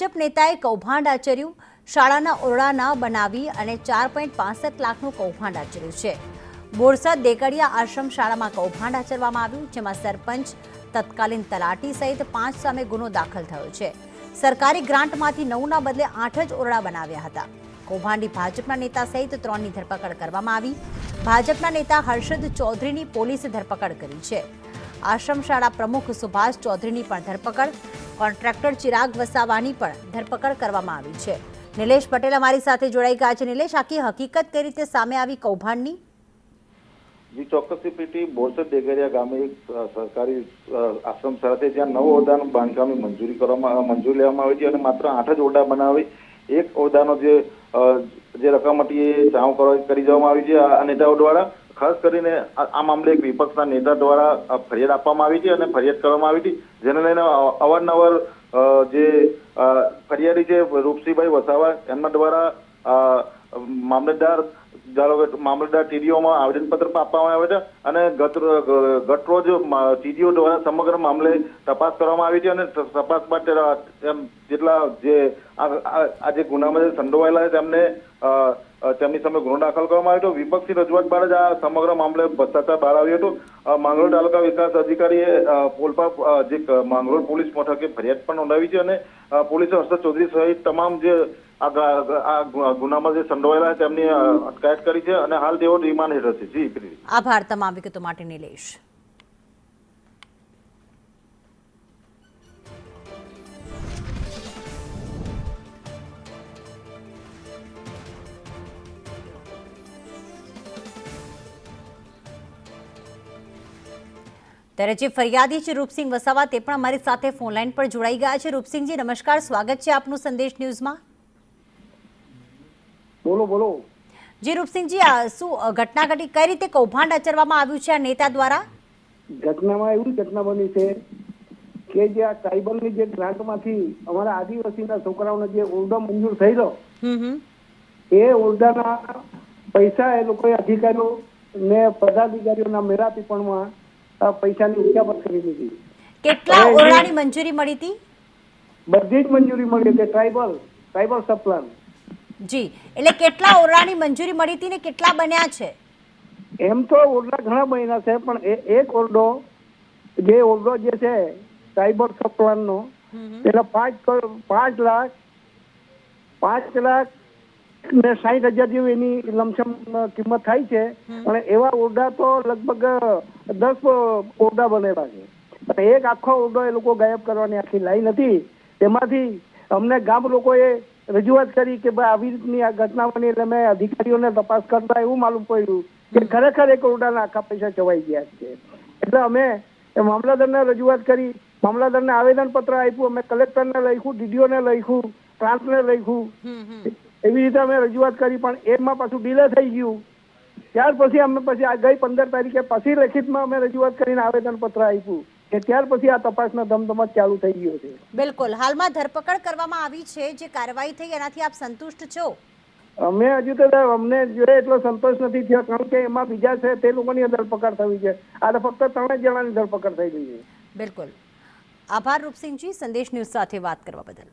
ભાજપ નેતાએ કૌભાંડ આચર્યું, શાળાના ઓરડા ન બનાવી અને 4.65 લાખનું કૌભાંડ આચર્યું છે। બોરસદ દેકડિયા આશ્રમ શાળામાં કૌભાંડ આચરવામાં આવ્યું, જેમાં સરપંચ, તત્કાલીન તલાટી સહિત 5 સામે ગુનો દાખલ થયો છે। સરકારી ગ્રાન્ટમાંથી 9ના બદલે 8 જ ઓરડા બનાવ્યા હતા। કૌભાંડી ભાજપના નેતા સહિત 3ની ધરપકડ કરવામાં આવી। ભાજપના નેતા હર્ષદ ચૌધરીની પોલીસે ધરપકડ કરી છે। આશ્રમ શાળા પ્રમુખ સુભાષ ચૌધરીની પણ ધરપકડ, કોન્ટ્રાક્ટર ચિરાગ વસાવાની પણ ધરપકડ કરવામાં આવી છે। નિલેશ પટેલ અમારી સાથે જોડાઈ ગયા છે। નિલેશ, આખી હકીકત કઈ રીતે સામે આવી કૌભાંડની? जी ચોક્કસથી પીટી બોરસદ દેગરિયા ગામે એક સરકારી આશ્રમ શાળા છે જ્યાં 9 ઓરડાનું બાંધકામની મંજૂરી લેવામાં આવી છે અને માત્ર 8 જ ઓરડા બનાવી એક ઓરડાનો જે રકમ હતી એ ચાઉ કરી દેવામાં આવી છે આ નેતાઓ દ્વારા। ખાસ કરીને આ મામલે એક વિપક્ષના નેતા દ્વારા ફરિયાદ આપવામાં આવી છે અને ફરિયાદ કરવામાં આવી હતી, જેને લઈને અવારનવાર જે ફરિયાદી છે રૂપસિંહભાઈ વસાવા એમના દ્વારા મામલતદાર ટીડીઓમાં આવેદનપત્ર આપવામાં આવ્યા હતા અને ગતરોજ ટીડીઓ દ્વારા સમગ્ર મામલે તપાસ કરવામાં આવી છે અને તપાસ માટે જેટલા જે આ જે ગુનામાં સંડોવાયેલા છે તેમને તેમની સામે ગુનો દાખલ કરવામાં આવ્યો હતો। વિપક્ષી રજૂઆત બાદ જ આ સમગ્ર મામલે ભ્રષ્ટાચાર બહાર આવ્યો હતો। માંગરોળ તાલુકા વિકાસ અધિકારીએ પોલપા જે માંગરોળ પોલીસ મથકે ફરિયાદ પણ નોંધાવી છે અને પોલીસે હર્ષદ ચૌધરી સહિત તમામ જે આ ગુનામાં જે સંડોવાયેલા તેમની અટકાયત કરી છે અને હાલ તેઓ રિમાન્ડ હેઠળ છે। જી, આભાર તમામ વિગતો માટે નિલેશ। ત્યારે જે ફરિયાદી છે રૂપસિંહ વસાવા તે પણ અમારી સાથે ફોનલાઈન પર જોડાઈ ગયા છે। રૂપસિંહજી નમસ્કાર, સ્વાગત છે આપનું સંદેશ ન્યૂઝમાં। બોલો બોલો જી રૂપસિંહજી, આ શું ઘટના ઘટી, કઈ રીતે કૌભાંડ આચરવામાં આવ્યું છે આ નેતા દ્વારા? ઘટનામાં એવી ઘટના બની છે કે જે આ ટ્રાઇબલની જે ગ્રાન્ટમાંથી અમારા આદિવાસીના છોકરાઓને જે ઓરડો મંજૂર થયેલો એ ઓરડાના પૈસા એ લોકોએ અધિકારીઓ ને પદાધિકારીઓના મેળાપીપણમાં પૈસાની ઉચાપત કરી લીધી। કેટલા ઓરડાની મંજૂરી મળી હતી? બધી જ મંજૂરી મળી હતી ટ્રાઇબલ સપ્લાન। જી, એટલે કેટલા ઓરડાની મંજૂરી મળી હતી ને કેટલા બન્યા છે? એમ તો ઓરડા ઘણા બન્યા છે, પણ એક ઓરડો જે છે ટ્રાઇબલ સપ્લાનનો પેલા 5 લાખ ને 60,000 જેવી એની લમસમ કિંમત થાય છે અને એવા ઓરડા તો લગભગ 10 ઓરડા બનેલા છે અને એક આખો ઓરડો એ લોકો ગાયબ કરવાની આખી લાઈન હતી। તેમાંથી અમને ગામ લોકોએ રજૂઆત કરી કે ભાઈ આવી રીતની આ ઘટના બની, એટલે મેં અધિકારીઓને તપાસ કરતા એવું માલુમ પડ્યું કે ખરેખર એક ઓરડાના આખા પૈસા ચવાઈ ગયા છે। એટલે અમે મામલતદારને રજૂઆત કરી, મામલતદારને આવેદનપત્ર આપ્યું, અમે કલેક્ટરને લખ્યું, ડીડીઓને લખ્યું, પ્રાંતને લખ્યું, એવી રીતે અમે રજૂઆત કરી, પણ એમાં પાછું ડીલે થઈ ગયું। ત્યાર પછી અમે આ ગઈ 15 તારીખે પછી લેખિતમાં અમે રજૂઆત કરીને આવેદનપત્ર આપ્યું કે ત્યાર પછી આ તપાસનો ધમધમાટ ચાલુ થઈ ગયો છે। બિલકુલ, હાલમાં ધરપકડ કરવામાં આવી છે, જે કાર્યવાહી થઈ એનાથી આપ સંતુષ્ટ છો? અમે હજુ તો અમને જોઈએ એટલો સંતોષ નથી થયો, કારણ કે એમાં બીજા છે તે લોકોની ધરપકડ થવી છે, આ તો ફક્ત 3 જણાની ધરપકડ થઈ ગઈ છે। બિલકુલ, આભાર રૂપસિંહજી, સંદેશ ન્યૂઝ સાથે વાત કરવા બદલ।